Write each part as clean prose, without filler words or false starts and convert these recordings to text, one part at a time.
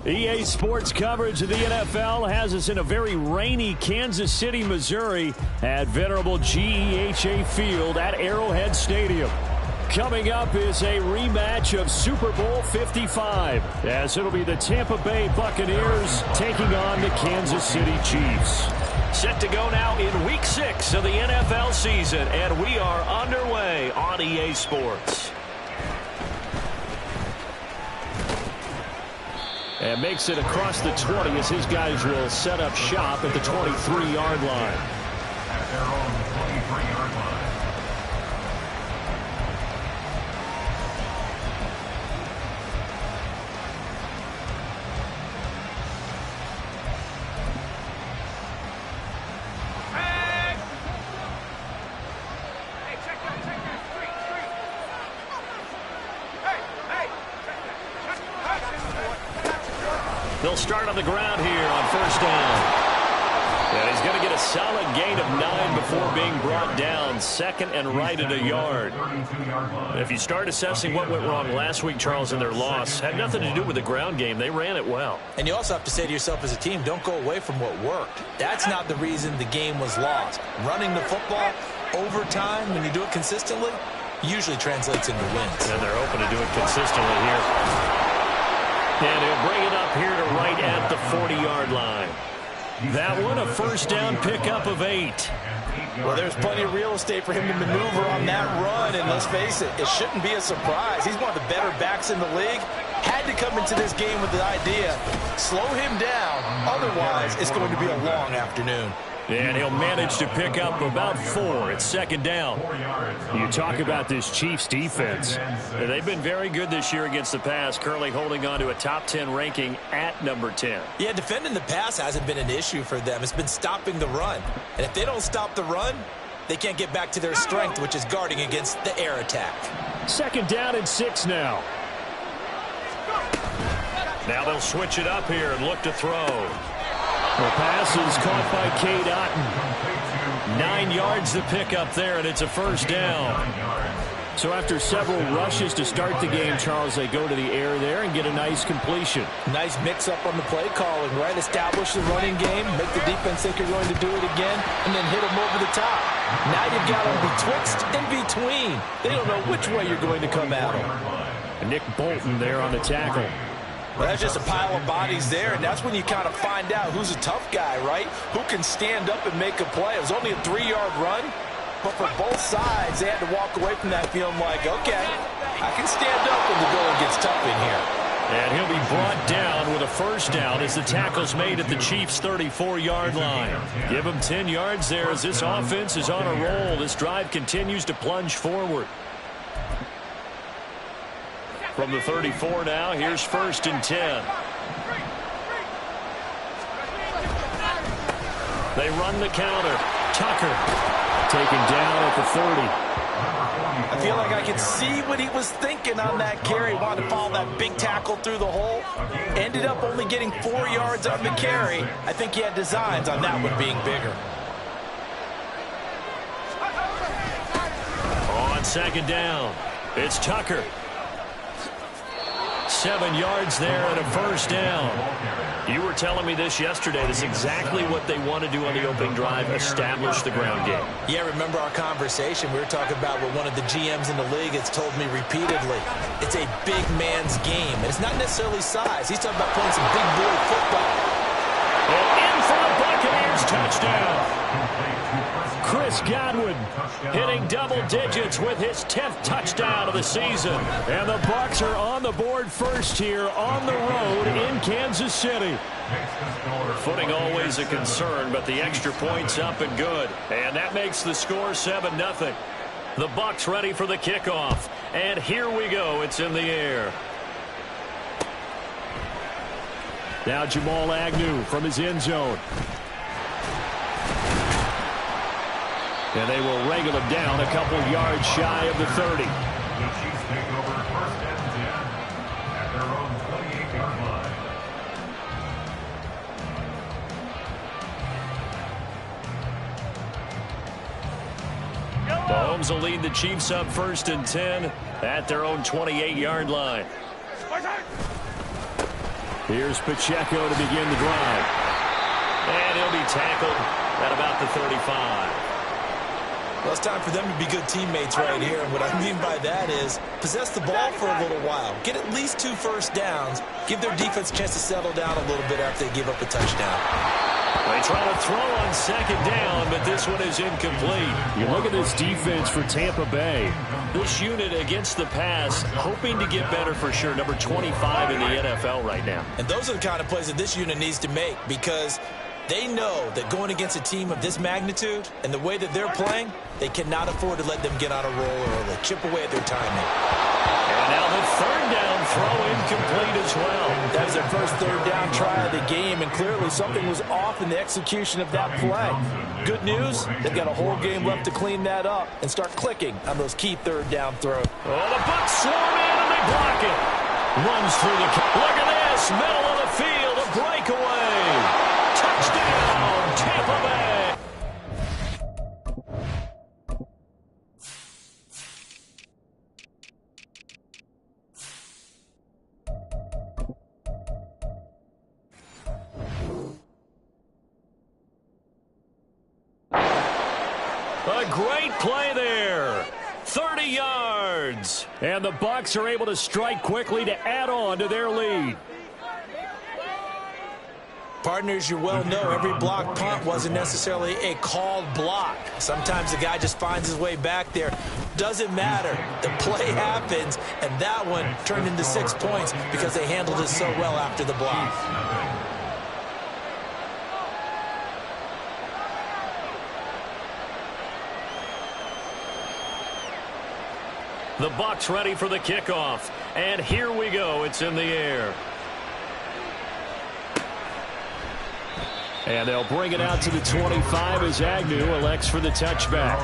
EA Sports coverage of the NFL has us in a very rainy Kansas City, Missouri at venerable GEHA Field at Arrowhead Stadium. Coming up is a rematch of Super Bowl 55, as it'll be the Tampa Bay Buccaneers taking on the Kansas City Chiefs. Set to go now in Week 6 of the NFL season, and we are underway on EA Sports. And makes it across the 20 as his guys will set up shop at the 23-yard line. At their own 23-yard line. They'll start on the ground here on first down. And he's going to get a solid gain of 9 before being brought down, second and right at a yard. If you start assessing what went wrong last week, Charles, in their loss, had nothing to do with the ground game. They ran it well. And you also have to say to yourself as a team, don't go away from what worked. That's not the reason the game was lost. Running the football over time, when you do it consistently, usually translates into wins. And they're open to do it consistently here. And he'll bring it up here to right at the 40-yard line. That one, a first down pickup of 8. Well, there's plenty of real estate for him to maneuver on that run, and let's face it, it shouldn't be a surprise. He's one of the better backs in the league. Had to come into this game with the idea, slow him down, otherwise it's going to be a long afternoon. And he'll manage to pick up about 4. It's second down. You talk about this Chiefs defense. They've been very good this year against the pass, currently holding on to a top 10 ranking at number 10. Yeah, defending the pass hasn't been an issue for them. It's been stopping the run. And if they don't stop the run, they can't get back to their strength, which is guarding against the air attack. Second down and 6 now. Now they'll switch it up here and look to throw. The pass is caught by Cade Otton. 9 yards to pick up there, and it's a first down. So after several rushes to start the game, Charles, they go to the air there and get a nice completion. Nice mix-up on the play calling, right? Establish the running game, make the defense think you're going to do it again, and then hit them over the top. Now you've got them betwixt and between. They don't know which way you're going to come at them. Nick Bolton there on the tackle. Well, that's just a pile of bodies there, and that's when you kind of find out who's a tough guy, right? Who can stand up and make a play. It was only a 3-yard run, but for both sides, they had to walk away from that feeling like, okay, I can stand up when the going gets tough in here. And he'll be brought down with a first down as the tackle's made at the Chiefs' 34-yard line. Give him 10 yards there as this offense is on a roll. This drive continues to plunge forward. From the 34 now, here's first and 10. They run the counter. Tucker taken down at the 30. I feel like I could see what he was thinking on that carry. Wanted to follow that big tackle through the hole. Ended up only getting 4 yards on the carry. I think he had designs on that one being bigger. On second down, it's Tucker. 7 yards there and a first down. You were telling me this yesterday. This is exactly what they want to do on the opening drive, establish the ground game. Yeah, remember our conversation. We were talking about what one of the GMs in the league has told me repeatedly. It's a big man's game, and it's not necessarily size. He's talking about playing some big boy football. And in for the Buccaneers, touchdown. Chris Godwin hitting double digits with his 10th touchdown of the season. And the Bucs are on the board first here on the road in Kansas City. Footing always a concern, but the extra point's up and good. And that makes the score 7-0. The Bucs ready for the kickoff. And here we go. It's in the air. Now Jamal Agnew from his end zone. And they will wrangle him down a couple yards shy of the 30. The Chiefs take over first and 10 at their own 28-yard line. Mahomes will lead the Chiefs up first and 10 at their own 28-yard line. Here's Pacheco to begin the drive. And he'll be tackled at about the 35. Well, it's time for them to be good teammates right here. And what I mean by that is possess the ball for a little while. Get at least 2 first downs. Give their defense a chance to settle down a little bit after they give up a touchdown. They try to throw on second down, but this one is incomplete. You look at this defense for Tampa Bay. This unit against the pass, hoping to get better for sure. Number 25 in the NFL right now. And those are the kind of plays that this unit needs to make, because they know that going against a team of this magnitude and the way that they're playing, they cannot afford to let them get on a roll early. Chip away at their timing. And now the third down throw incomplete as well. That was their first third down try of the game, and clearly something was off in the execution of that play. Good news, they've got a whole game left to clean that up and start clicking on those key third down throws. Oh, the Bucs swarm in and they block it. Runs through the... Look at this, middle of the field, a breakaway. Touchdown, Tampa Bay. A great play there. 30 yards. And the Bucs are able to strike quickly to add on to their lead. Partners, you well know every block punt wasn't necessarily a called block. Sometimes the guy just finds his way back there. Doesn't matter. The play happens, and that one turned into 6 points because they handled it so well after the block. The Bucs ready for the kickoff. And here we go. It's in the air. And they'll bring it out to the 25 as Agnew elects for the touchback.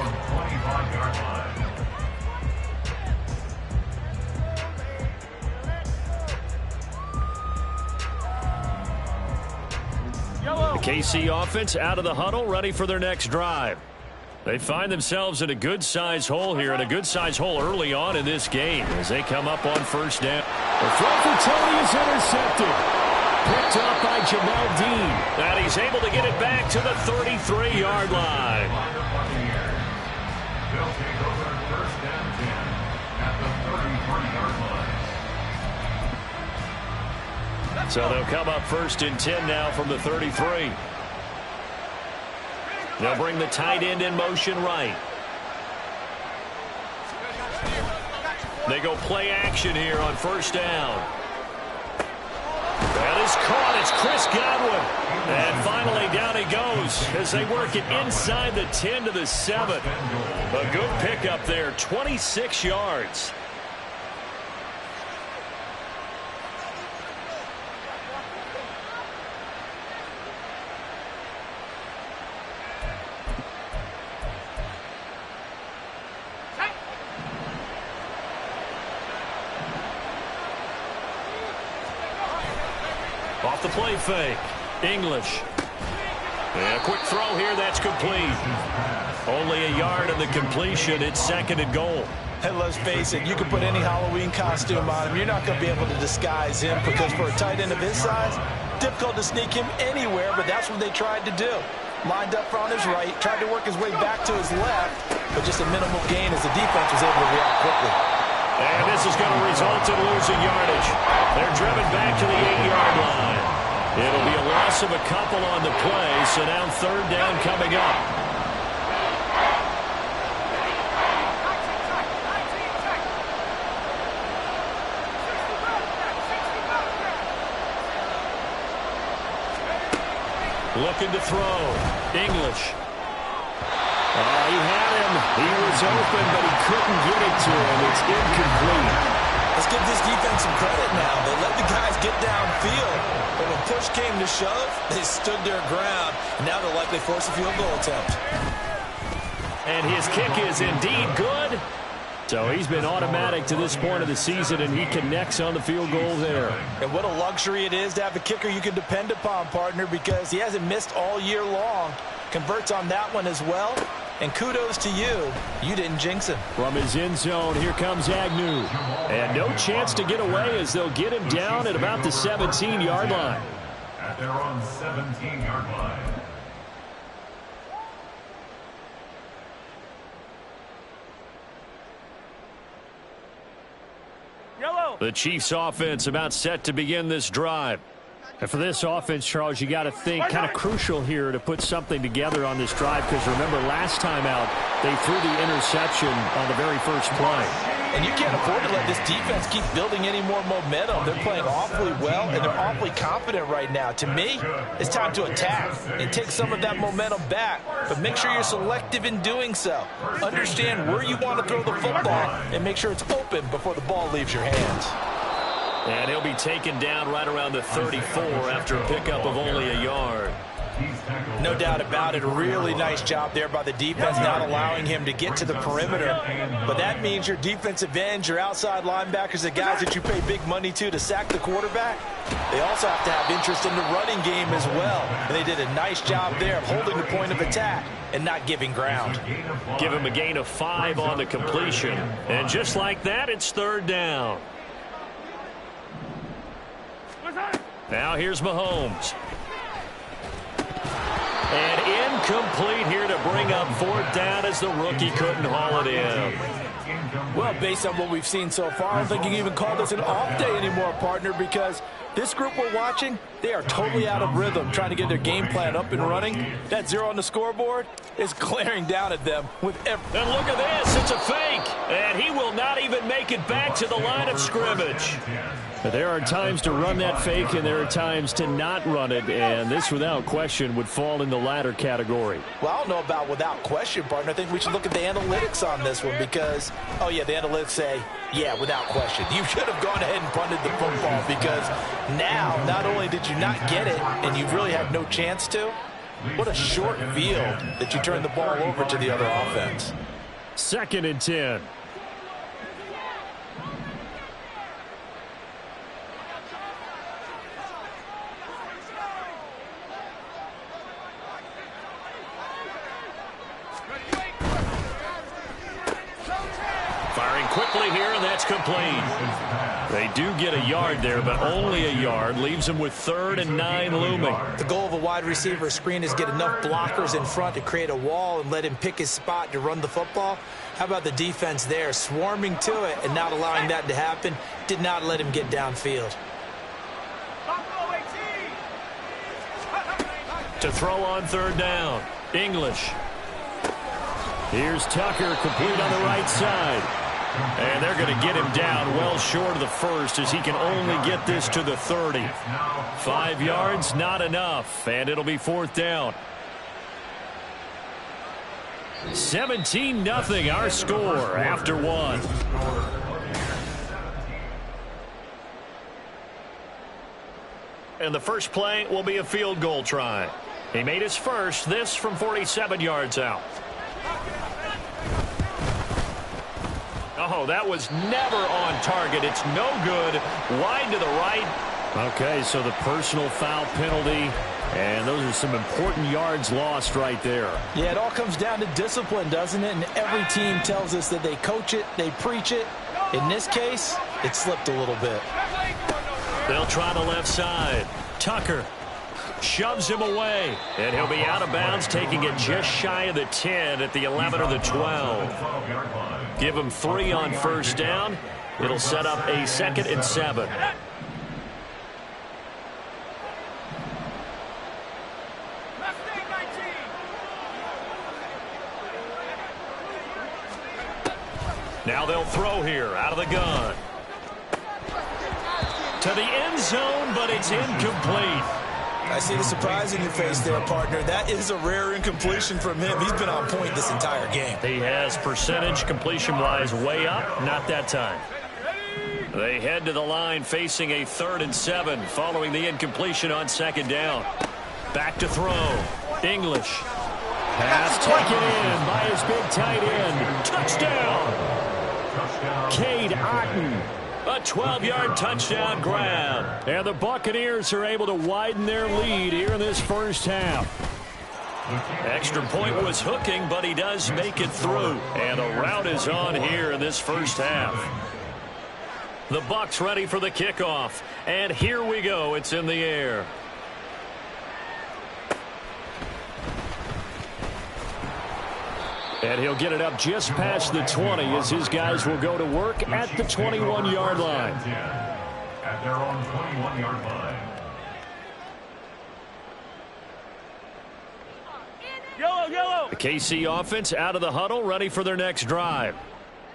The KC offense out of the huddle, ready for their next drive. They find themselves in a good-sized hole here, and a good-sized hole early on in this game as they come up on first down. The throw for Tony is intercepted. Picked up by Jamel Dean. And he's able to get it back to the 33-yard line. They'll take over first and 10 at the 33-yard line. So they'll come up first and 10 now from the 33. They'll bring the tight end in motion right. They go play action here on first down. That is caught. It's Chris Godwin. And finally down he goes as they work it inside the 10 to the 7. A good pickup there, 26 yards. Off the play fake. English. And a quick throw here. That's complete. Only a yard of the completion. It's second and goal. And let's face it, you can put any Halloween costume on him. You're not going to be able to disguise him, because for a tight end of his size, difficult to sneak him anywhere, but that's what they tried to do. Lined up on his right, tried to work his way back to his left, but just a minimal gain as the defense was able to react quickly. And this is going to result in losing yardage. They're driven back to the 8-yard line. It'll be a loss of a couple on the play, so now third down coming up. Looking to throw. English. He had him. He was open, but he couldn't get it to him. It's incomplete. Let's give this defense some credit now. They let the guys get downfield, but when push came to shove, they stood their ground, and now they'll likely force a field goal attempt. And his kick is indeed good. So he's been automatic to this point of the season, and he connects on the field goal there. And what a luxury it is to have a kicker you can depend upon, partner, because he hasn't missed all year long. Converts on that one as well. And kudos to you. You didn't jinx him. From his end zone, here comes Agnew. And no chance to get away as they'll get him down at about the 17-yard line. At their own 17-yard line. The Chiefs offense about set to begin this drive. And for this offense, Charles, you got to think kind of crucial here to put something together on this drive, because remember last time out they threw the interception on the very first play. And you can't afford to let this defense keep building any more momentum. They're playing awfully well, and they're awfully confident right now. To me, it's time to attack and take some of that momentum back. But make sure you're selective in doing so. Understand where you want to throw the football and make sure it's open before the ball leaves your hands. And he'll be taken down right around the 34 after a pickup of only a yard. No doubt about it. A really nice job there by the defense, not allowing him to get to the perimeter. But that means your defensive ends, your outside linebackers, the guys that you pay big money to sack the quarterback, they also have to have interest in the running game as well. And they did a nice job there of holding the point of attack and not giving ground. Give him a gain of 5 on the completion. And just like that, it's third down. Now here's Mahomes. And incomplete here to bring up fourth down as the rookie couldn't haul it in. Well, based on what we've seen so far, I don't think you can even call this an off day anymore, partner, because this group we're watching, they are totally out of rhythm trying to get their game plan up and running. That 0 on the scoreboard is glaring down at them with every... And look at this, it's a fake. And he will not even make it back to the line of scrimmage. But there are times to run that fake, and there are times to not run it, and this, without question, would fall in the latter category. Well, I don't know about without question, partner. I think we should look at the analytics on this one because, oh, yeah, the analytics say, yeah, without question. You should have gone ahead and punted the football because now, not only did you not get it, and you really had no chance to, what a short field that you turned the ball over to the other offense. 2nd and 10. Firing quickly here, and that's complete. They do get a yard there, but only a yard. Leaves them with 3rd and 9 looming. The goal of a wide receiver screen is get enough blockers in front to create a wall and let him pick his spot to run the football. How about the defense there, swarming to it and not allowing that to happen? Did not let him get downfield. To throw on 3rd down. English. Here's Tucker, complete on the right side. And they're going to get him down well short of the first as he can only get this to the 30. 5 yards, not enough, and it'll be 4th down. 17-0 our score after 1. And the first play will be a field goal try. He made his first, this from 47 yards out. Oh, that was never on target. It's no good. Wide to the right. Okay, so the personal foul penalty, and those are some important yards lost right there. Yeah, it all comes down to discipline, doesn't it? And every team tells us that they coach it, they preach it. In this case, it slipped a little bit. They'll try the left side. Tucker shoves him away, and he'll be out of bounds, taking it just shy of the 10 at the 11 or the 12. Give him 3 on first down. It'll set up a 2nd and 7. Now they'll throw here out of the gun. To the end zone, but it's incomplete. I see the surprise in your face there, partner. That is a rare incompletion from him. He's been on point this entire game. He has percentage completion-wise way up, not that time. They head to the line facing a 3rd and 7 following the incompletion on 2nd down. Back to throw. English. Pass taken in by his big tight end. Touchdown. Cade Otton. A 12-yard touchdown grab. And the Buccaneers are able to widen their lead here in this first half. Extra point was hooking, but he does make it through. And a rout is on here in this first half. The Bucs ready for the kickoff. And here we go. It's in the air. And he'll get it up just past the 20 as his guys will go to work at the 21-yard line. At their own 21-yard line. The KC offense out of the huddle, ready for their next drive.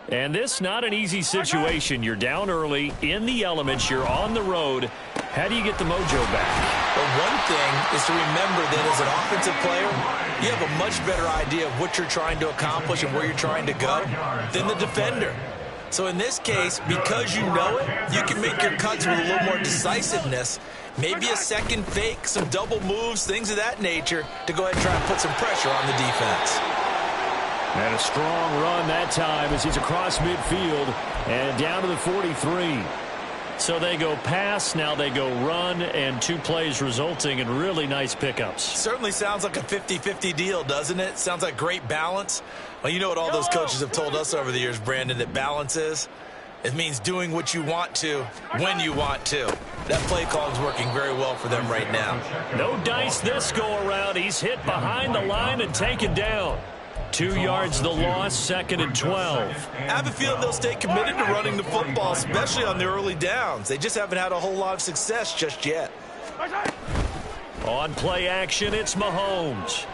And this not an easy situation. You're down early, in the elements, you're on the road. How do you get the mojo back? Well, one thing is to remember that as an offensive player, you have a much better idea of what you're trying to accomplish and where you're trying to go than the defender. So in this case, because you know it, you can make your cuts with a little more decisiveness. Maybe a second fake, some double moves, things of that nature to go ahead and try and put some pressure on the defense. And a strong run that time as he's across midfield and down to the 43. So they go pass, now they go run, and 2 plays resulting in really nice pickups. Certainly sounds like a 50-50 deal, doesn't it? Sounds like great balance. Well, you know what all those coaches have told us over the years, Brandon, that balance is? It means doing what you want to when you want to. That play call is working very well for them right now. No dice this go around. He's hit behind the line and taken down. 2 yards the loss, 2nd and 12. I have a feeling they'll stay committed to running the football, especially on the early downs. They just haven't had a whole lot of success just yet. On play action, it's Mahomes.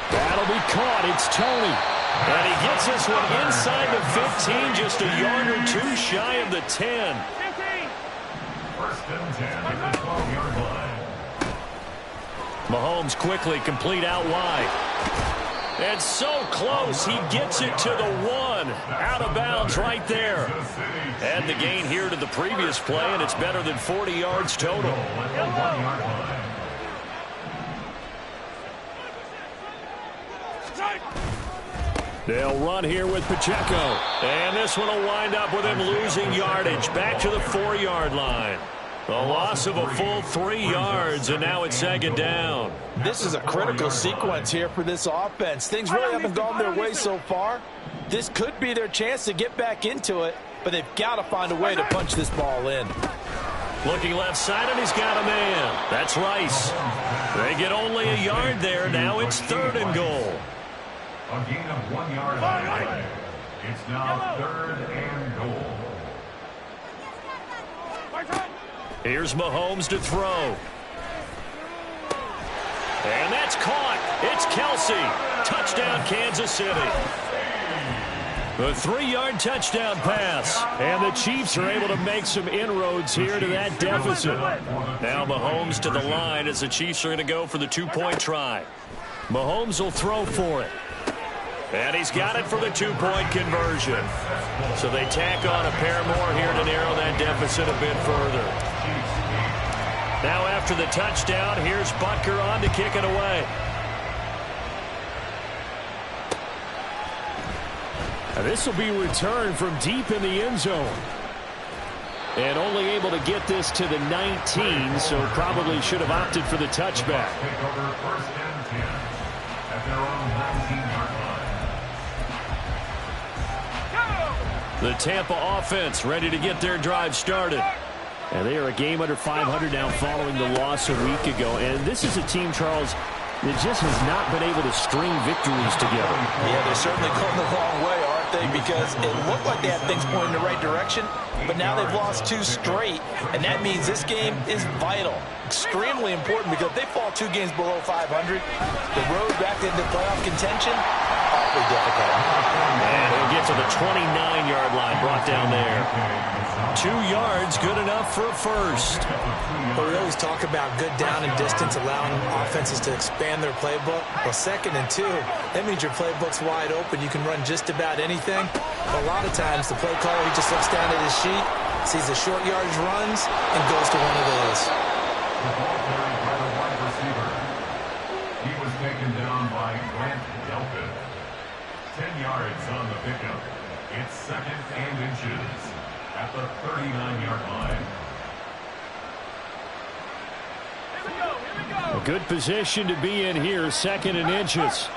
That'll be caught. It's Tony. And he gets this one inside the 15, just a yard or 2 shy of the 10. First and 10 at the 12-yard line. Mahomes quickly complete out wide. And so close, he gets it to the 1. Out of bounds right there. And the gain here to the previous play, and it's better than 40 yards total. They'll run here with Pacheco. And this one will wind up with him losing yardage. Back to the 4-yard line. A loss of a full 3 yards, and now it's 2nd down. This is a critical sequence here for this offense. Things really haven't gone their way so far. This could be their chance to get back into it, but they've got to find a way to punch this ball in. Looking left side, and he's got a man. That's Rice. They get only a yard there. Now it's 3rd and goal. A gain of 1 yard on the play. It's now 3rd and goal. Here's Mahomes to throw. And that's caught. It's Kelsey. Touchdown, Kansas City. The 3-yard touchdown pass. And the Chiefs are able to make some inroads here to that deficit. Now Mahomes to the line as the Chiefs are going to go for the 2-point try. Mahomes will throw for it. And he's got it for the 2-point conversion. So they tack on a pair more here to narrow that deficit a bit further. Now after the touchdown, here's Butker on to kick it away. And this will be returned from deep in the end zone. And only able to get this to the 19, so probably should have opted for the touchback. Take over 1st and 10 at their own 19-yard line. The Tampa offense ready to get their drive started. And they are a game under 500 now following the loss a week ago. And this is a team, Charles, that just has not been able to string victories together. Yeah, they're certainly going the wrong way, aren't they? Because it looked like they had things pointing in the right direction, but now they've lost 2 straight. And that means this game is vital, extremely important, because if they fall 2 games below 500, the road back into playoff contention, awfully difficult. And he'll get to the 29-yard line, brought down there. 2 yards, good enough for a first. But we always talk about good down and distance, allowing offenses to expand their playbook. Well, 2nd and 2, that means your playbook's wide open. You can run just about anything. But a lot of times, the play caller, he just looks down at his sheet, sees the short yardage runs, and goes to one of those. The ball carried by the wide receiver. He was taken down by Grant Delphin. 10 yards on the pickup. It's 2nd and inches at the 39-yard line. Here we go. A good position to be in here, 2nd and inches.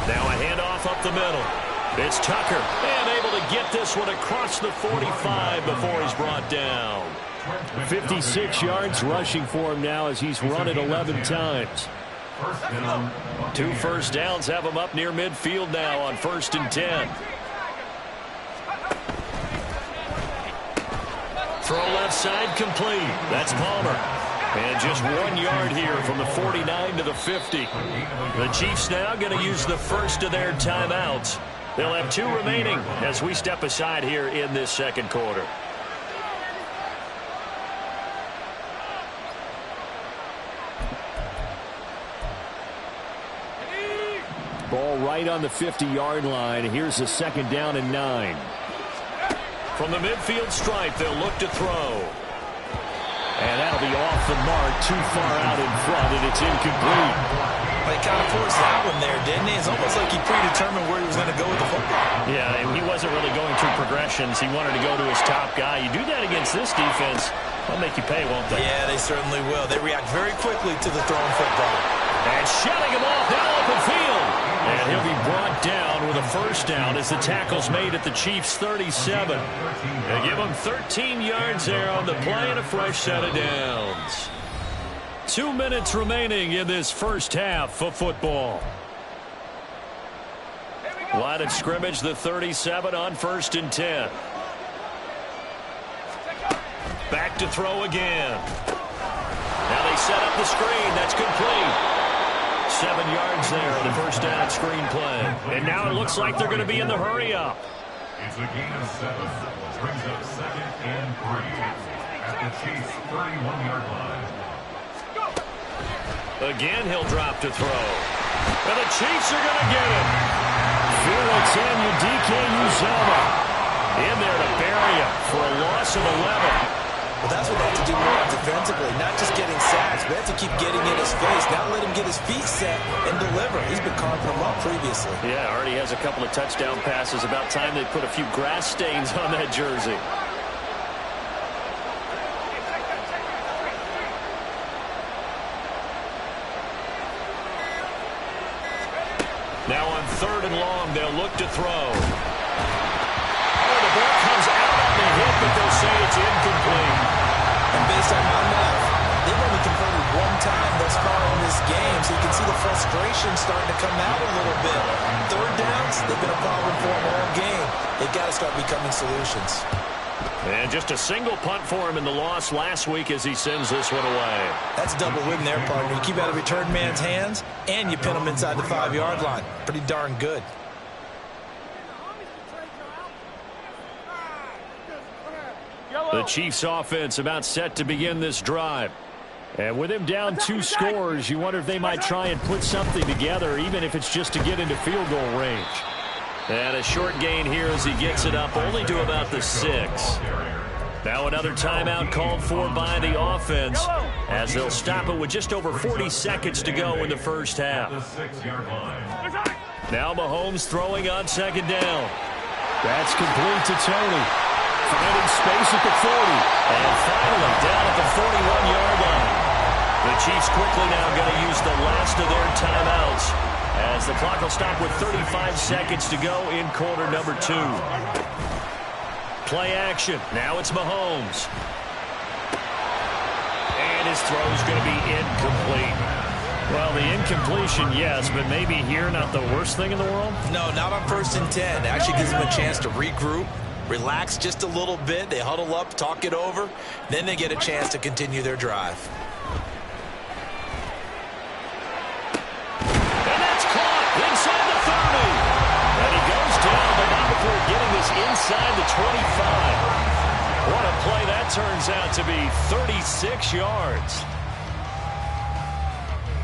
Now a handoff up the middle. It's Tucker, and able to get this one across the 45 before he's brought down. 56 yards rushing for him now as he's run it 11 times. 2 first downs have him up near midfield now on 1st and 10. Throw left side complete. That's Palmer. And just 1 yard here from the 49 to the 50. The Chiefs now going to use the first of their timeouts. They'll have 2 remaining as we step aside here in this 2nd quarter. Ball right on the 50-yard line. Here's a 2nd down and 9. From the midfield stripe, they'll look to throw. And that'll be off the mark, too far out in front, and it's incomplete. They kind of forced that one there, didn't he? It's almost like he predetermined where he was going to go with the football. Yeah, he wasn't really going through progressions. He wanted to go to his top guy. You do that against this defense, they'll make you pay, won't they? Yeah, they certainly will. They react very quickly to the thrown football. And shutting him off now open field. And he'll be brought down with a first down as the tackle's made at the Chiefs' 37. They give him 13 yards there on the play and a fresh set of downs. 2 minutes remaining in this first half of football. Line of scrimmage, the 37 on 1st and 10. Back to throw again. Now they set up the screen. That's complete. 7 yards there on the first down screen play. And now it looks like they're going to be in the hurry-up. It's a gain of 7. Brings up 2nd and 3 at the Chiefs' 31-yard line. Again, he'll drop to throw. And the Chiefs are going to get him. Felix Anudike-Uzomah in there to bury him for a loss of 11. Well, that's what they have to do more defensively, not just getting sacks, but they have to keep getting in his face. Now let him get his feet set and deliver. He's been carving them up previously. Yeah, already has a couple of touchdown passes. About time they put a few grass stains on that jersey. Now on 3rd and long, they'll look to throw. Oh, the ball comes out on the hit, but they'll say it's incomplete. And based on my math, they've only converted 1 time thus far in this game, so you can see the frustration starting to come out a little bit. 3rd downs, they've been a problem for them all game. They've got to start becoming solutions. And just a single punt for him in the loss last week as he sends this one away. That's double win there, partner. You keep out of return man's hands, and you pin him inside the 5-yard line. Pretty darn good. The Chiefs offense about set to begin this drive. And with him down 2 scores, you wonder if they might try and put something together, even if it's just to get into field goal range. And a short gain here as he gets it up only to about the 6. Now another timeout called for by the offense as they'll stop it with just over 40 seconds to go in the first half. Now Mahomes throwing on 2nd down. That's complete to Tony. Finding space at the 40. And finally down at the 41-yard line. The Chiefs quickly now going to use the last of their timeouts as the clock will stop with 35 seconds to go in quarter number 2. Play action. Now it's Mahomes. And his throw's going to be incomplete. Well, the incompletion, yes, but maybe here not the worst thing in the world? No, not on 1st and 10. It actually gives them a chance to regroup, relax just a little bit. They huddle up, talk it over. Then they get a chance to continue their drive. And that's caught inside the 30. And he goes down, but not before getting this inside the 25. What a play that turns out to be. 36 yards.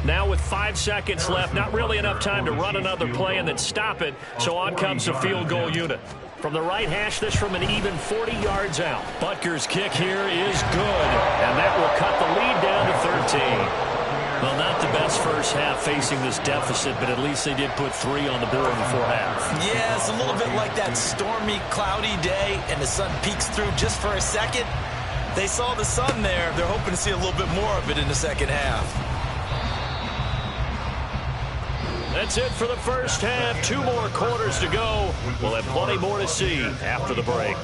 Now with 5 seconds left, not really enough time to run another play and then stop it, so on comes the field goal unit. From the right hash, this from an even 40 yards out. Butker's kick here is good, and that will cut the lead down to 13. Well, not the best first half facing this deficit, but at least they did put 3 on the board before half. Yeah, it's a little bit like that stormy, cloudy day, and the sun peeks through just for a second. They saw the sun there. They're hoping to see a little bit more of it in the second half. That's it for the first half. 2 more quarters to go. We'll have plenty more to see after the break.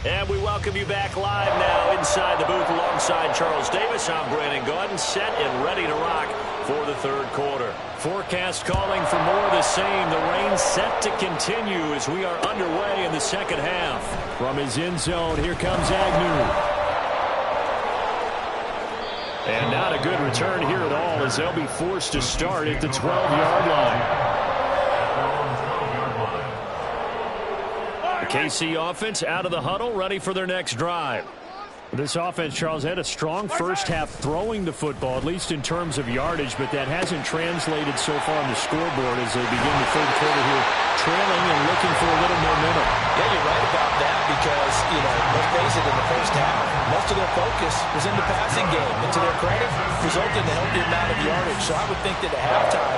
And we welcome you back live now inside the booth alongside Charles Davis. I'm Brandon Gaudin, set and ready to rock for the third quarter. Forecast calling for more of the same. The rain set to continue as we are underway in the second half. From his end zone, here comes Agnew. And not a good return here at all as they'll be forced to start at the 12-yard line. KC offense out of the huddle, ready for their next drive. This offense, Charles, had a strong first half throwing the football, at least in terms of yardage, but that hasn't translated so far on the scoreboard as they begin the third quarter here, trailing and looking for a little momentum. Yeah, you're right about that because, let's face it, in the first half, most of their focus was in the passing game. And to their credit, resulted in a healthy amount of yardage. So I would think that at halftime,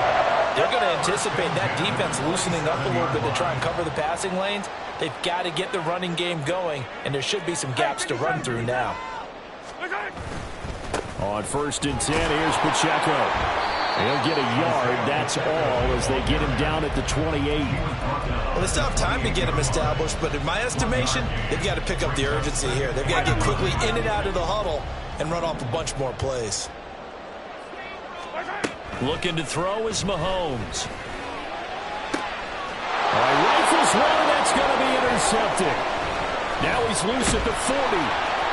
they're going to anticipate that defense loosening up a little bit to try and cover the passing lanes. They've got to get the running game going, and there should be some gaps to run through now. On 1st and 10, here's Pacheco. He'll get a yard, that's all, as they get him down at the 28. Well, they still have time to get him established, but in my estimation, they've got to pick up the urgency here. They've got to get quickly in and out of the huddle and run off a bunch more plays. Looking to throw is Mahomes. Rifles one, that's going to be intercepted. Now he's loose at the 40.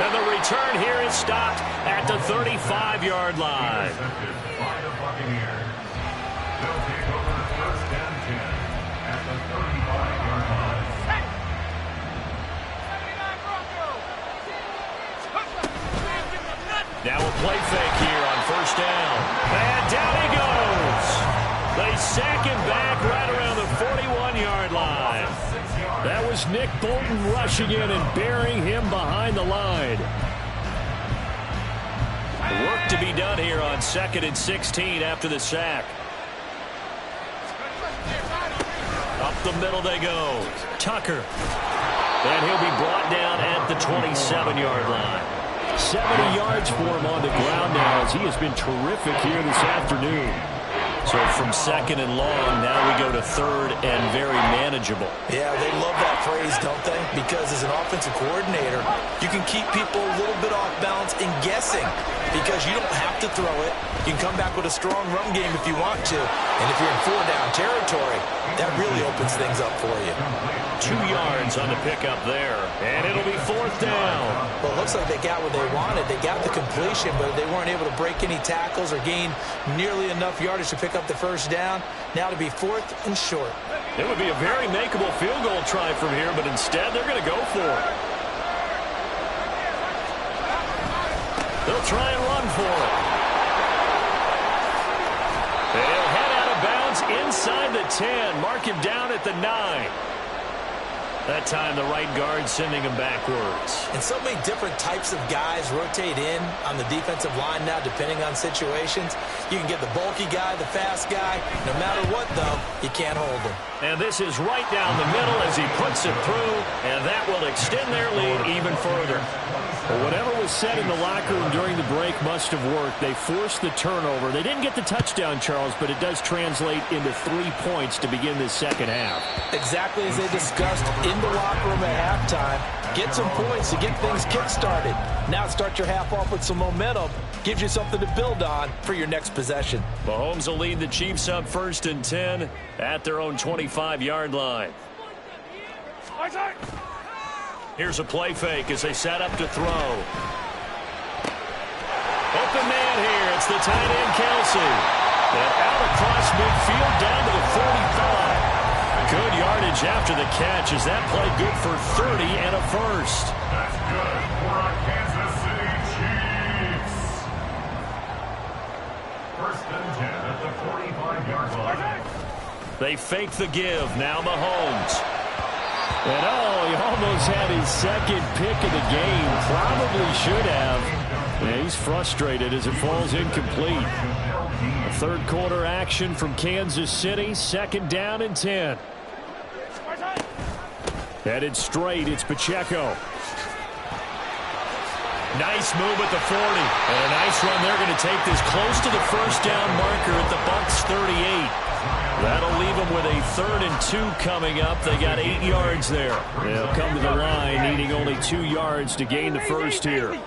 And the return here is stopped at the 35-yard line. By the Buccaneers. They'll take over 1st and 10 at the 35-yard line. Now a play fake here on 1st down. And down he goes. They sack him back right around the 41-yard line. That was Nick Bolton rushing in and burying him behind the line. Work to be done here on 2nd and 16 after the sack. Up the middle they go. Tucker. And he'll be brought down at the 27-yard line. 70 yards for him on the ground now as he has been terrific here this afternoon. So from 2nd and long, now we go to 3rd and very manageable. Yeah, they love that phrase, don't they? Because as an offensive coordinator, you can keep people a little bit off balance and guessing because you don't have to throw it. You can come back with a strong run game if you want to. And if you're in 4-down territory, that really opens things up for you. 2 yards on the pickup there. And it'll be 4th down. Well, it looks like they got what they wanted. They got the completion, but they weren't able to break any tackles or gain nearly enough yardage to pick up the 1st down. Now to be 4th and short. It would be a very makeable field goal try from here, but instead they're going to go for it. They'll try and run for it. They'll head out of bounds inside the 10. Mark him down at the 9. That time the right guard sending him backwards. And so many different types of guys rotate in on the defensive line now depending on situations. You can get the bulky guy, the fast guy. No matter what, though, you can't hold him. And this is right down the middle as he puts it through, and that will extend their lead even further. Well, whatever was said in the locker room during the break must have worked. They forced the turnover. They didn't get the touchdown, Charles, but it does translate into 3 points to begin this second half. Exactly as they discussed in the locker room at halftime. Get some points to get things kick-started. Now start your half off with some momentum. Gives you something to build on for your next possession. Mahomes will lead the Chiefs up 1st and 10 at their own 25-yard line. Here's a play fake as they set up to throw. Open man here. It's the tight end, Kelsey. And out across midfield down to the 45. Good yardage after the catch. Is that play good for 30 and a first? That's good for our Kansas City Chiefs. 1st and 10 at the 45-yard line. They fake the give. Now Mahomes. And he almost had his 2nd pick of the game. Probably should have. Yeah, he's frustrated as it falls incomplete. A third quarter action from Kansas City. Second down and 10. Headed straight, it's Pacheco. Nice move at the 40. And a nice run. They're going to take this close to the first down marker at the Bucs 38. That'll leave them with a 3rd and 2 coming up. They got 8 yards there. They'll come to the line needing only 2 yards to gain the first here.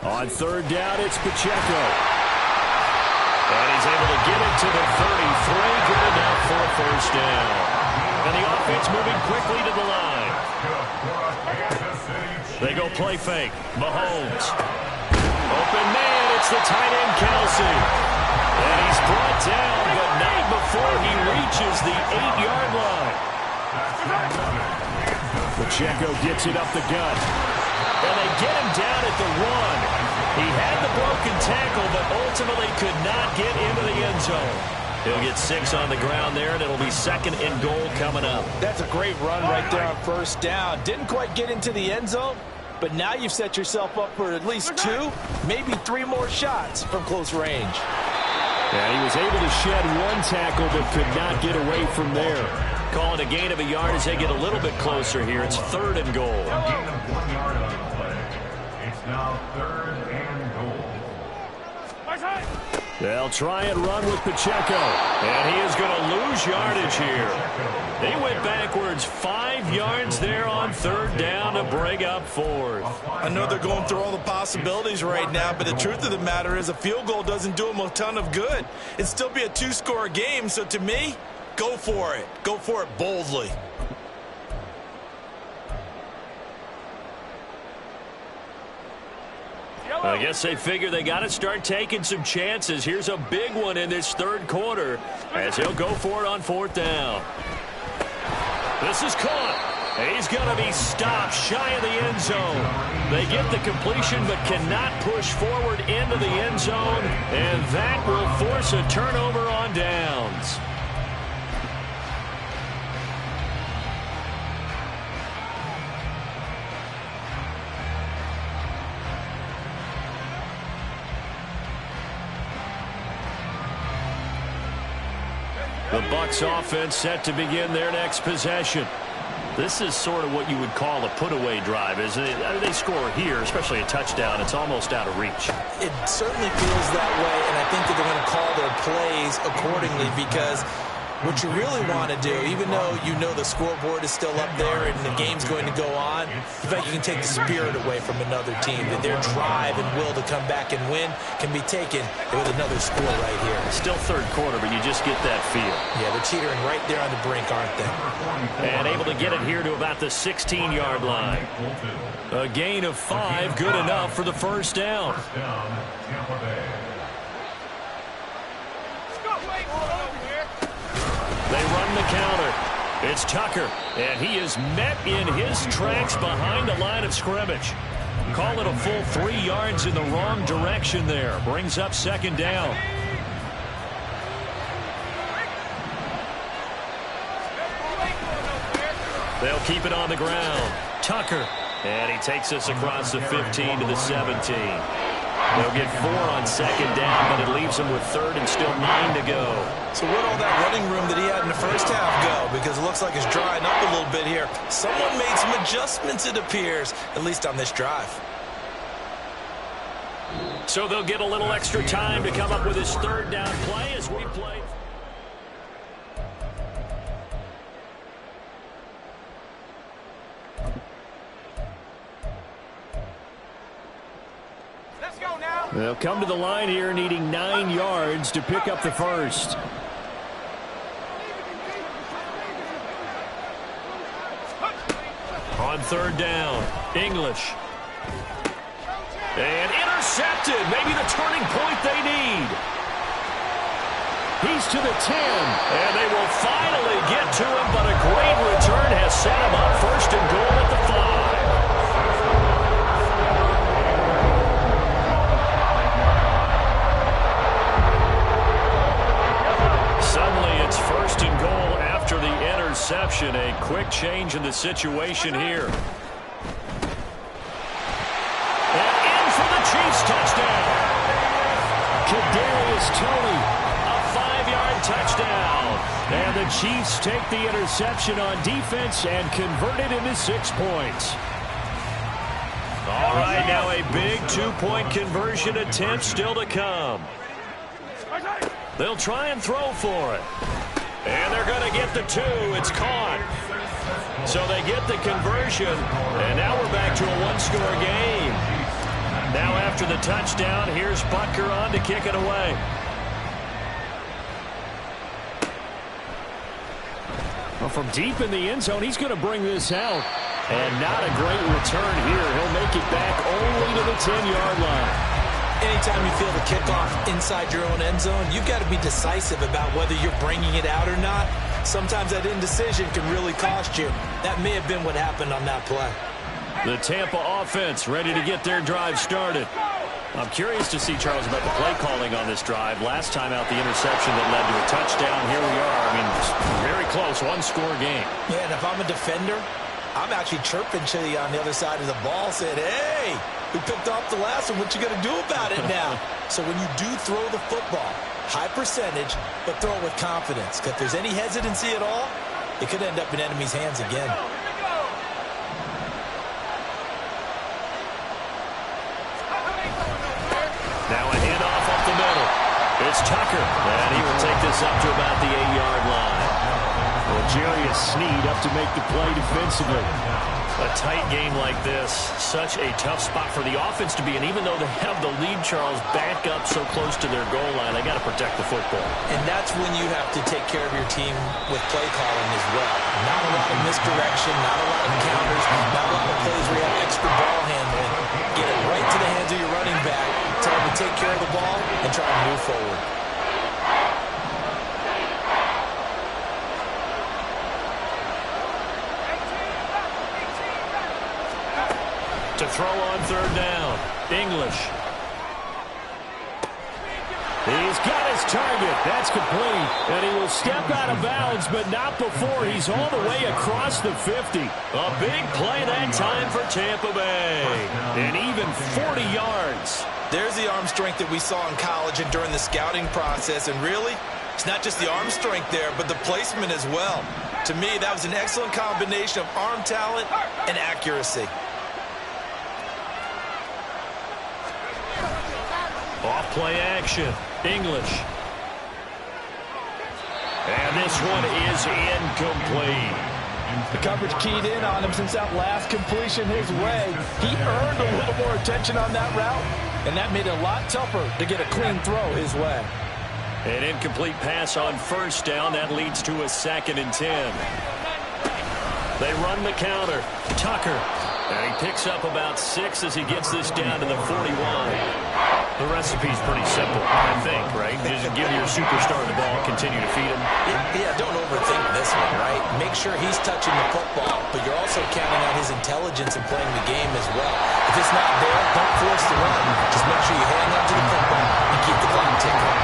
On 3rd down, it's Pacheco. And he's able to get it to the 33. Good enough for a first down. And the offense moving quickly to the line. They go play fake. Mahomes. Open man, it's the tight end Kelsey. And he's brought down, but not before he reaches the 8-yard line. Pacheco gets it up the gut. And they get him down at the 1. He had the broken tackle, but ultimately could not get into the end zone. He'll get 6 on the ground there, and it'll be 2nd and goal coming up. That's a great run right there on first down. Didn't quite get into the end zone, but now you've set yourself up for at least 2, maybe 3 more shots from close range. Yeah, he was able to shed 1 tackle, but could not get away from there. Calling a gain of a yard as they get a little bit closer here. It's 3rd and goal. A gain of 1 yard on the play. It's now 3rd and goal. They'll try and run with Pacheco. And he is going to lose yardage here. They went backwards 5 yards there on 3rd down to bring up 4th. I know they're going through all the possibilities right now, but the truth of the matter is a field goal doesn't do them a ton of good. It'd still be a 2-score game, so to me, go for it. Go for it boldly. I guess they figure they got to start taking some chances. Here's a big one in this 3rd quarter as he'll go for it on 4th down. This is caught. He's going to be stopped shy of the end zone. They get the completion but cannot push forward into the end zone, and that will force a turnover on downs. The Bucs offense set to begin their next possession. This is sort of what you would call a put-away drive, isn't it? I mean, they score here, especially a touchdown. It's almost out of reach. It certainly feels that way, and I think that they're going to call their plays accordingly because what you really want to do, even though you know the scoreboard is still up there and the game's going to go on, in fact, you can take the spirit away from another team. That their drive and will to come back and win can be taken with another score right here. Still 3rd quarter, but you just get that feel. Yeah, they're teetering right there on the brink, aren't they? And able to get it here to about the 16-yard line. A gain of 5, good enough for the first down. They run the counter. It's Tucker, and he is met in his tracks behind the line of scrimmage. Call it a full 3 yards in the wrong direction there. Brings up 2nd down. They'll keep it on the ground. Tucker, and he takes us across the 15 to the 17. They'll get 4 on 2nd down, but it leaves them with 3rd and still 9 to go. So where'd all that running room that he had in the first half go? Because it looks like it's drying up a little bit here. Someone made some adjustments, it appears, at least on this drive. So they'll get a little extra time to come up with his 3rd down play as we play. They'll come to the line here needing 9 yards to pick up the first. On 3rd down, English. And intercepted. Maybe the turning point they need. He's to the 10, and they will finally get to him, but a great return has set him up 1st and goal at the 5. It's 1st and goal after the interception. A quick change in the situation here. Chiefs take the interception on defense and convert it into 6 points. All right, now a big 2-point conversion attempt still to come. They'll try and throw for it. And they're going to get the 2. It's caught. So they get the conversion, and now we're back to a 1-score game. Now after the touchdown, here's Butker on to kick it away. Well, from deep in the end zone, he's going to bring this out. And not a great return here. He'll make it back only to the 10-yard line. Anytime you feel the kickoff inside your own end zone, you've got to be decisive about whether you're bringing it out or not. Sometimes that indecision can really cost you. That may have been what happened on that play. The Tampa offense ready to get their drive started. I'm curious to see, Charles, about the play calling on this drive. Last time out, the interception that led to a touchdown. Here we are. I mean, very close, 1-score game. Yeah, and if I'm a defender, I'm actually chirping to you on the other side of the ball, saying, hey, we picked off the last one. What you going to do about it now? So when you do throw the football, high percentage, but throw it with confidence. Because if there's any hesitancy at all, it could end up in enemy's hands again. Now a handoff up the middle. It's Tucker, and he will take this up to about the 8-yard line. Well, Jarius Sneed up to make the play defensively. A tight game like this, such a tough spot for the offense to be in. Even though they have the lead, Charles, back up so close to their goal line, they got to protect the football. And that's when you have to take care of your team with play calling as well. Not a lot of misdirection, not a lot of counters, not a lot of plays where you have extra ball handling. Get it right to the hands of your running back, tell him to take care of the ball, and try to move forward. To throw on 3rd down. English. He's got his target. That's complete. And he will step out of bounds, but not before he's all the way across the 50. A big play that time for Tampa Bay. And even 40 yards. There's the arm strength that we saw in college and during the scouting process. And really, it's not just the arm strength there, but the placement as well. To me, that was an excellent combination of arm talent and accuracy. Off play action. English. And this one is incomplete. The coverage keyed in on him since that last completion his way. He earned a little more attention on that route, and that made it a lot tougher to get a clean throw his way. An incomplete pass on 1st down. That leads to a 2nd and 10. They run the counter. Tucker. And he picks up about 6 as he gets this down to the 41. The recipe's pretty simple, I think, right? Just give your superstar the ball, continue to feed him. Yeah, don't overthink this one, right? Make sure he's touching the football, but you're also counting on his intelligence in playing the game as well. If it's not there, don't force the run. Just make sure you hang on to the football and keep the clock ticking.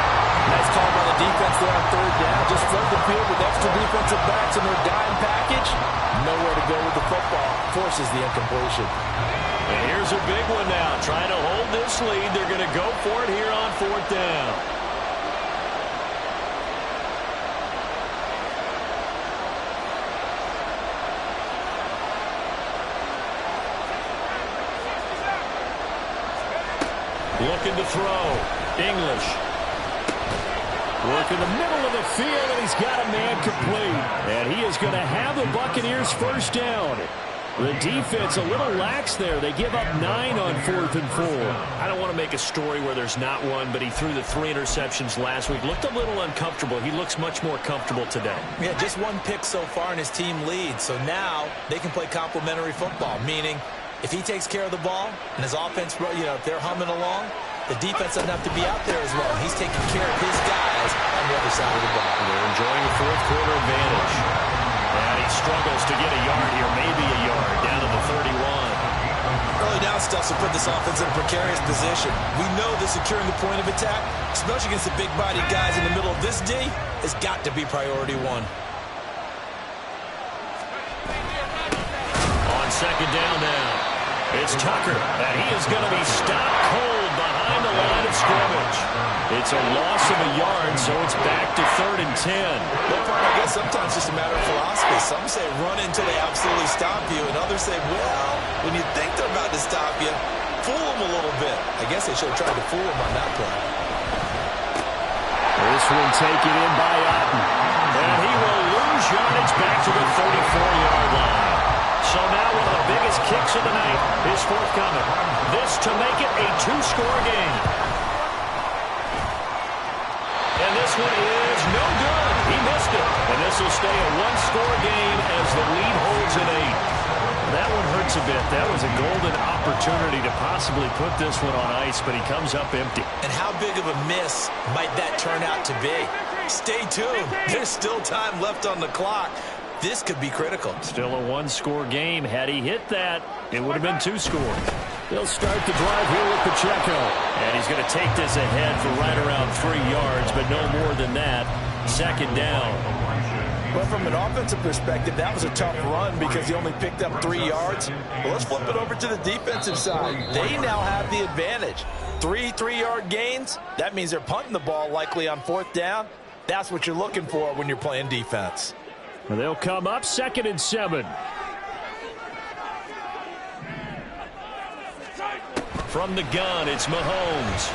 Nice call by the defense there on 3rd down. Just flood the field with extra defensive backs in their dime package. Nowhere to go with the football. Forces the incompletion. And here's a big one now. Trying to hold this lead. They're going to go for it here on 4th down. Looking to throw. English. Work in the middle of the field, and he's got a man complete. And he is going to have the Buccaneers 1st down. The defense a little lax there. They give up 9 on 4th and 4. I don't want to make a story where there's not one, but he threw the 3 interceptions last week. Looked a little uncomfortable. He looks much more comfortable today. Yeah, just 1 pick so far, and his team leads. So now they can play complementary football, meaning if he takes care of the ball and his offense, if they're humming along, the defense doesn't have to be out there as well. He's taking care of his guys on the other side of the ball. They're enjoying a 4th quarter advantage. And he struggles to get a yard here, maybe a yard, down to the 31. Early down stuff will put this offense in a precarious position. We know that securing the point of attack, especially against the big-bodied guys in the middle of this D, has got to be priority 1. On 2nd down now, it's Tucker, and he is going to be stopped cold behind the line of scrimmage. It's a loss of a yard, so it's back to 3rd and 10. Well, I guess sometimes it's just a matter of philosophy. Some say run until they absolutely stop you, and others say, well, when you think they're about to stop you, fool them a little bit. I guess they should have tried to fool them on that play. This one taken in by Otten. And he will lose yardage back to the 34-yard line. So now one of the biggest kicks of the night is forthcoming. This to make it a 2-score game. And this one is no good. He missed it. And this will stay a 1-score game as the lead holds at 8. That one hurts a bit. That was a golden opportunity to possibly put this one on ice, but he comes up empty. And how big of a miss might that turn out to be? Stay tuned. There's still time left on the clock. This could be critical. Still a 1-score game. Had he hit that, it would have been 2 scores. He'll start the drive here with Pacheco. And he's going to take this ahead for right around 3 yards, but no more than that. 2nd down. But from an offensive perspective, that was a tough run because he only picked up 3 yards. Well, let's flip it over to the defensive side. They now have the advantage. 3 3-yard gains, that means they're punting the ball likely on 4th down. That's what you're looking for when you're playing defense. And they'll come up 2nd and 7. From the gun, it's Mahomes.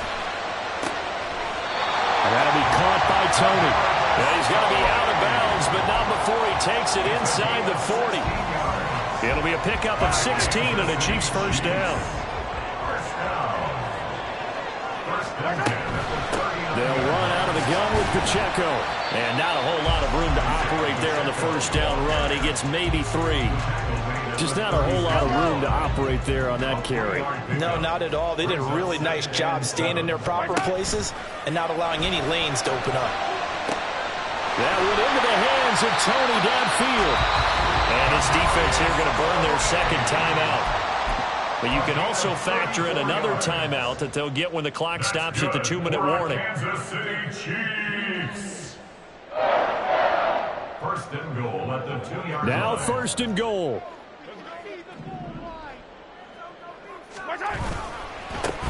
And that'll be caught by Tony. And he's going to be out of bounds, but not before he takes it inside the 40. It'll be a pickup of 16 and a Chiefs 1st down. They'll run out of the gun with Pacheco. And not a whole lot of room to operate there on the 1st down run. He gets maybe 3. Just not a whole lot of room to operate there on that carry. No, not at all. They did a really nice job staying in their proper places and not allowing any lanes to open up. That went into the hands of Tony downfield. And his defense here going to burn their 2nd timeout. But you can also factor in another timeout that they'll get when the clock stops at the 2-minute warning. Kansas City Chiefs. 1st and goal at the 2-yard line. Now 1st and goal.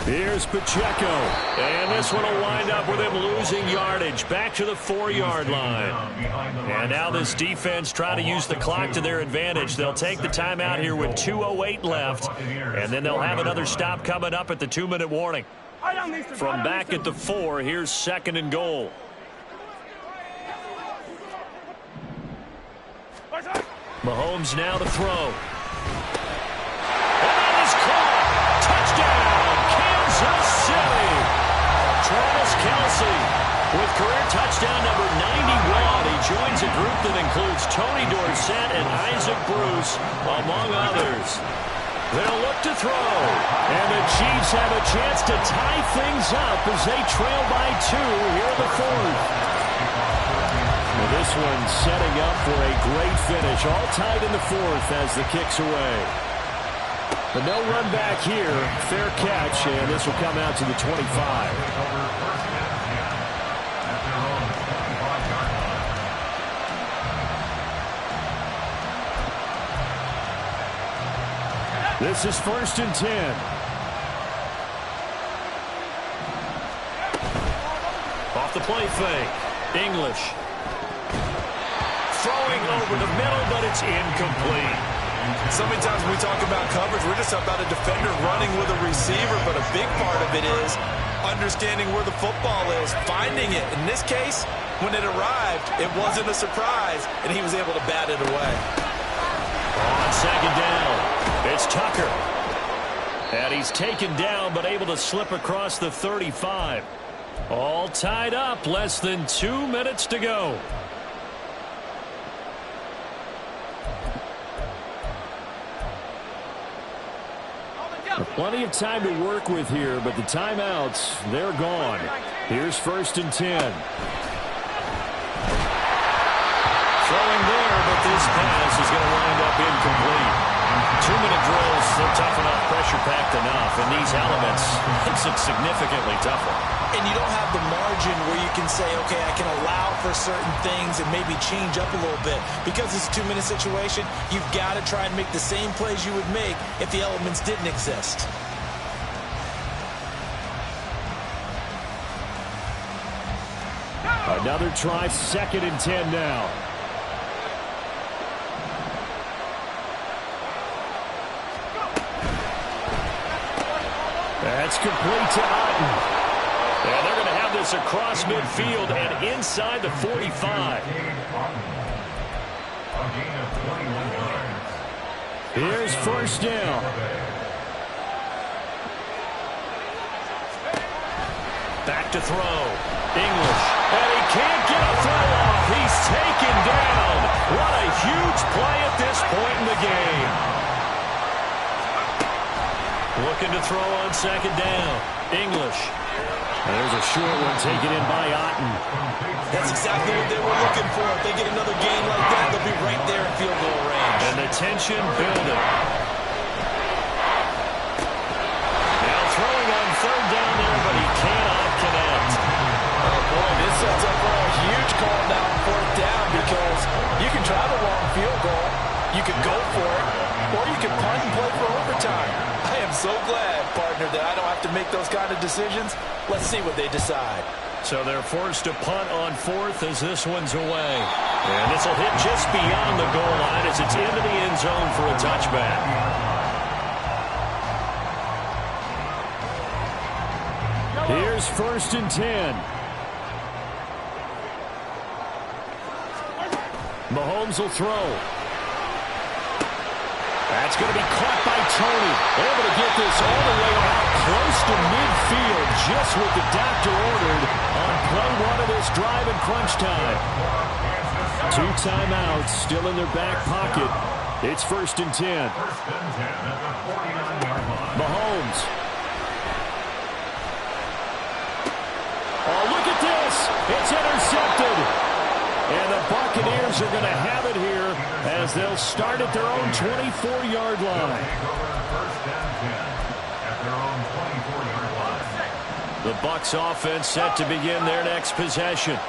Here's Pacheco. And this one will wind up with him losing yardage back to the 4-yard line. And now this defense trying to use the clock to their advantage. They'll take the timeout here with 2:08 left. And then they'll have another stop coming up at the 2-minute warning. From back at the 4, here's 2nd and goal. Mahomes now to throw. And that is caught. Touchdown, Kansas City. Travis Kelce with career touchdown number 91. He joins a group that includes Tony Dorsett and Isaac Bruce, among others. They'll look to throw. And the Chiefs have a chance to tie things up as they trail by 2 here in the 4th. Well, this one setting up for a great finish. All tied in the 4th as the kick's away. But no run back here. Fair catch, and this will come out to the 25. This is 1st and 10. Off the play fake. English. Throwing over the middle, but it's incomplete. So many times when we talk about coverage, we're just about a defender running with a receiver, but a big part of it is understanding where the football is, finding it. In this case, when it arrived, it wasn't a surprise, and he was able to bat it away. On 2nd down, it's Tucker. And he's taken down, but able to slip across the 35. All tied up, less than 2 minutes to go. Plenty of time to work with here, but the timeouts, they're gone. Here's 1st and 10. Throwing there, but this pass is going to wind up incomplete. 2-minute drills, they're tough enough, pressure-packed enough, and these elements makes it significantly tougher. And you don't have the margin where you can say, okay, I can allow for certain things and maybe change up a little bit. Because it's a 2-minute situation, you've got to try and make the same plays you would make if the elements didn't exist. Another try, 2nd and 10 now. That's complete to Otten. And they're going to have this across midfield and inside the 45. Here's 1st down. Back to throw. English. And he can't get a throw off. He's taken down. What a huge play at this point in the game. Looking to throw on 2nd down. English. There's a short one taken in by Otten. That's exactly what they were looking for. If they get another gain like that, they'll be right there in field goal range. And the tension building. Now throwing on 3rd down there, but he cannot connect. Oh, boy, this sets up for a huge call down 4th down because you can try the long field goal, you can go for it, or you can punt and play for overtime. I am so glad, partner, that I don't have to make those kind of decisions. Let's see what they decide. So they're forced to punt on 4th as this one's away. And this will hit just beyond the goal line as it's into the end zone for a touchback. Here's 1st and 10. Mahomes will throw. That's going to be caught by Tony. Able to get this all the way out close to midfield, just what the doctor ordered on play 1 of this drive in crunch time. 2 timeouts still in their back pocket. It's 1st and 10. Mahomes. Oh, look at this. It's intercepted. And the Buccaneers are going to have it here as they'll start at their own 24-yard line. The Bucs offense set to begin their next possession.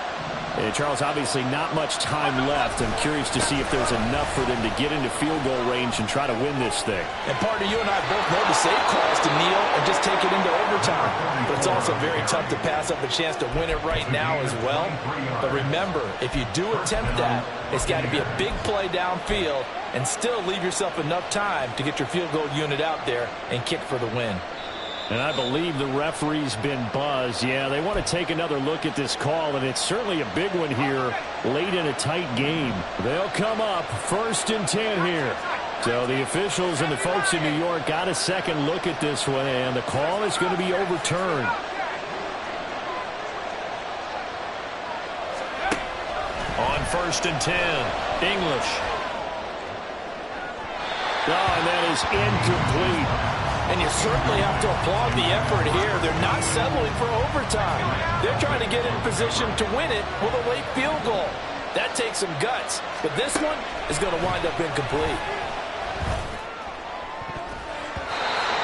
And Charles, obviously not much time left. I'm curious to see if there's enough for them to get into field goal range and try to win this thing. And partner, you and I both know the safe call is to kneel and just take it into overtime. But it's also very tough to pass up a chance to win it right now as well. But remember, if you do attempt that, it's got to be a big play downfield and still leave yourself enough time to get your field goal unit out there and kick for the win. And I believe the referee's been buzzed. Yeah, they want to take another look at this call, and it's certainly a big one here late in a tight game. They'll come up 1st and 10 here. So the officials and the folks in New York got a second look at this one, and the call is going to be overturned. On 1st and 10, English. Oh, and that is incomplete. And you certainly have to applaud the effort here. They're not settling for overtime. They're trying to get in position to win it with a late field goal. That takes some guts. But this one is going to wind up incomplete.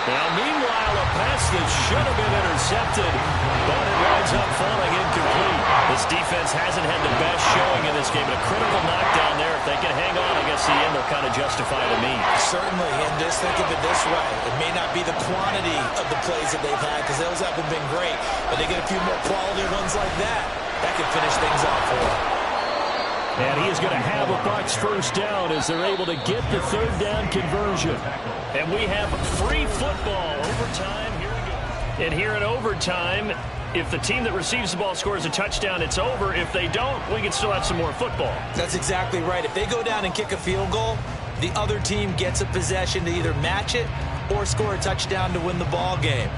Now, meanwhile, a pass that should have been intercepted, but it winds up falling incomplete. This defense hasn't had the best showing in this game. A critical knockdown there. If they can hang on, I guess the end will kind of justify to me. Certainly, and just think of it this way. It may not be the quantity of the plays that they've had, because those haven't been great, but they get a few more quality ones like that. That could finish things off for them. And he is going to have a Bucs 1st down as they're able to get the 3rd down conversion. And we have free football. Overtime, here we go. And here in overtime, if the team that receives the ball scores a touchdown, it's over. If they don't, we can still have some more football. That's exactly right. If they go down and kick a field goal, the other team gets a possession to either match it or score a touchdown to win the ball game.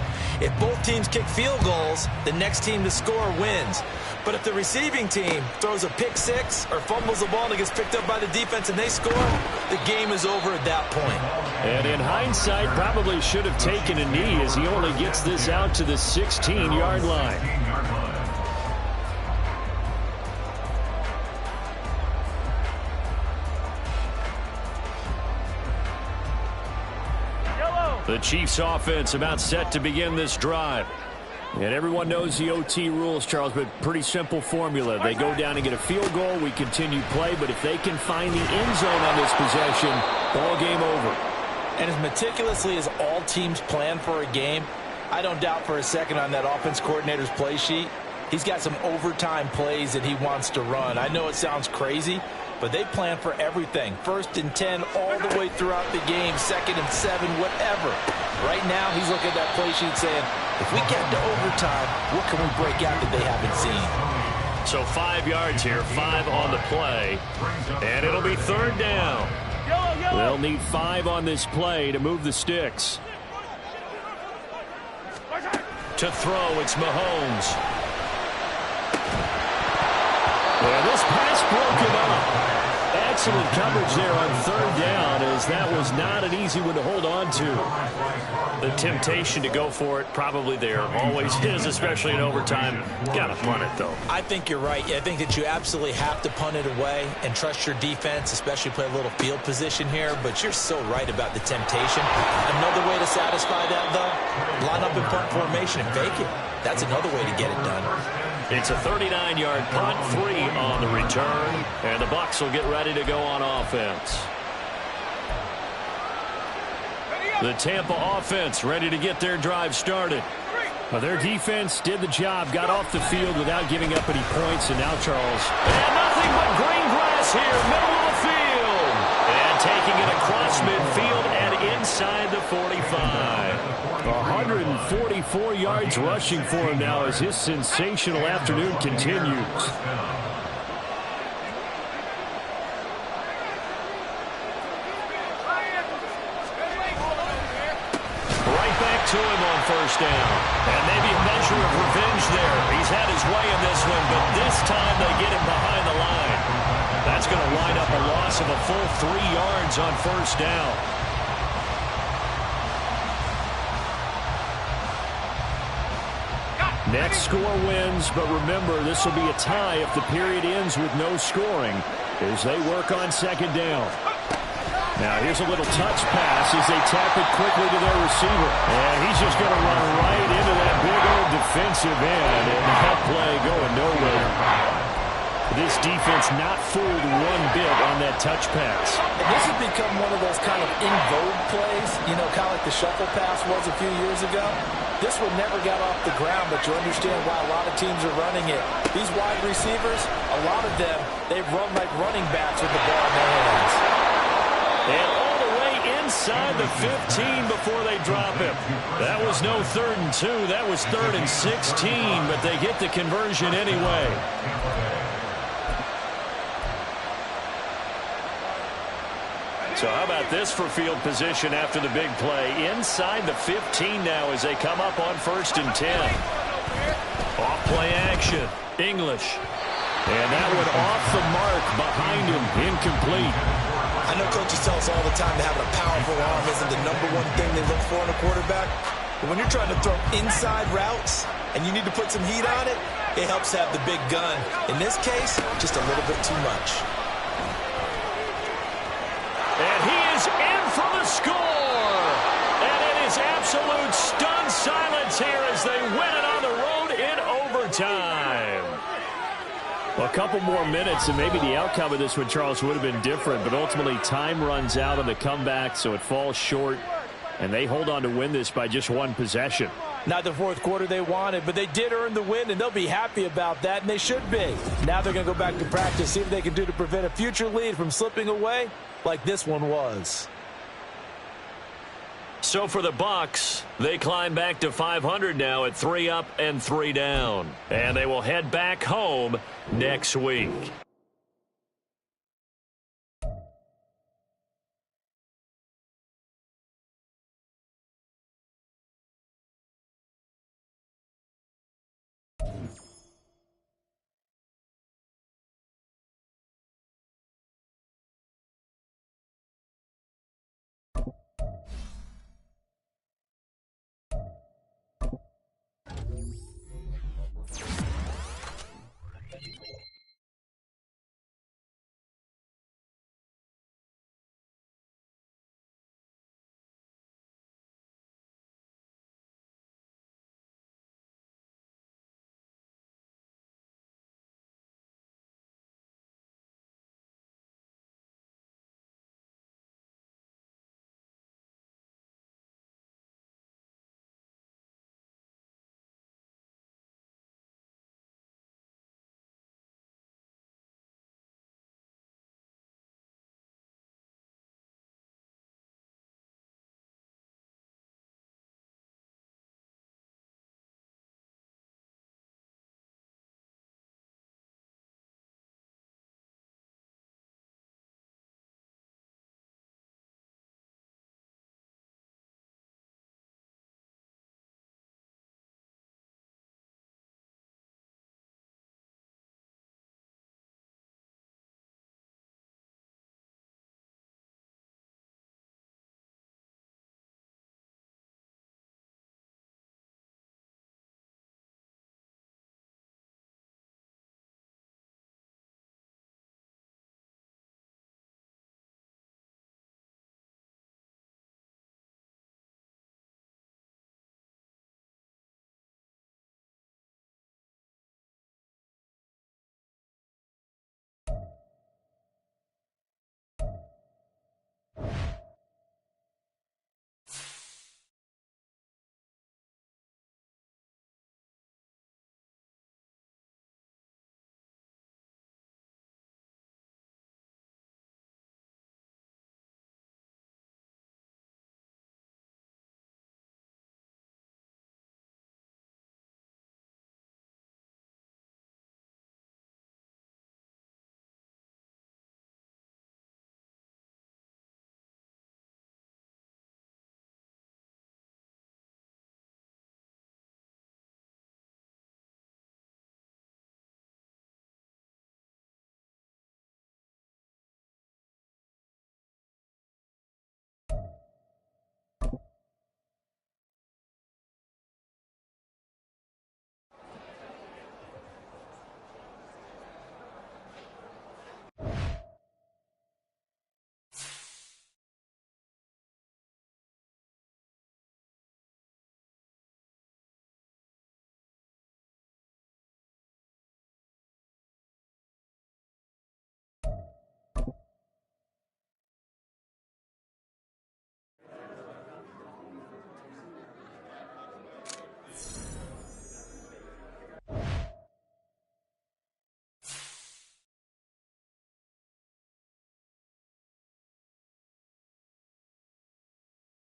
If both teams kick field goals, the next team to score wins. But if the receiving team throws a pick six or fumbles the ball and it gets picked up by the defense and they score, the game is over at that point. And in hindsight, probably should have taken a knee as he only gets this out to the 16-yard line. The Chiefs offense about set to begin this drive. And everyone knows the OT rules, Charles, but pretty simple formula. They go down and get a field goal, we continue play, but if they can find the end zone on this possession, ball game over. And as meticulously as all teams plan for a game, I don't doubt for a second on that offense coordinator's play sheet, He's got some overtime plays that he wants to run. I know it sounds crazy, but they plan for everything. 1st and 10 all the way throughout the game, 2nd and 7, whatever. Right now, he's looking at that play sheet saying, if we get to overtime, what can we break out that they haven't seen? So 5 yards here, 5 on the play, and it'll be 3rd down. They'll need 5 on this play to move the sticks. To throw, it's Mahomes. And this pass broken up. Excellent coverage there on 3rd down, as that was not an easy one to hold on to. The temptation to go for it probably there. Always is, especially in overtime. Got to punt it, though. I think you're right. I think that you absolutely have to punt it away and trust your defense, especially play a little field position here. But you're so right about the temptation. Another way to satisfy that, though, line up in punt formation and fake it. That's another way to get it done. It's a 39-yard punt, 3 on the return, and the Bucs will get ready to go on offense. The Tampa offense ready to get their drive started. Well, their defense did the job, got off the field without giving up any points, and now Charles. And nothing but green grass here, middle of the field. And taking it across midfield and inside the 45. 144 yards rushing for him now as his sensational afternoon continues. Right back to him on 1st down. And maybe a measure of revenge there. He's had his way in this one, but this time they get him behind the line. That's going to line up a loss of a full 3 yards on 1st down. Next score wins, but remember, this will be a tie if the period ends with no scoring as they work on 2nd down. Now here's a little touch pass as they tap it quickly to their receiver. And he's just going to run right into that big old defensive end, and that play going nowhere. This defense not fooled one bit on that touch pass. And this has become one of those kind of in vogue plays, you know, kind of like the shuffle pass was a few years ago. This one never got off the ground, but you understand why a lot of teams are running it. These wide receivers, a lot of them, they run like running backs with the ball in their hands. And all the way inside the 15 before they drop him. That was no 3rd and 2. That was 3rd and 16, but they get the conversion anyway. So how about this for field position after the big play? Inside the 15 now as they come up on 1st and 10. Off play action. English. And that one off the mark behind him. Incomplete. I know coaches tell us all the time that having a powerful arm isn't the #1 thing they look for in a quarterback. But when you're trying to throw inside routes and you need to put some heat on it, it helps have the big gun. In this case, just a little bit too much. And he is in for the score. And it is absolute stunned silence here as they win it on the road in overtime. Well, a couple more minutes and maybe the outcome of this one, Charles, would have been different. But ultimately, time runs out on the comeback, so it falls short. And they hold on to win this by just 1 possession. Not the 4th quarter they wanted, but they did earn the win, and they'll be happy about that, and they should be. Now they're going to go back to practice, see what they can do to prevent a future lead from slipping away like this one was. So for the Bucs, they climb back to 500 now at 3 up and 3 down. And they will head back home next week.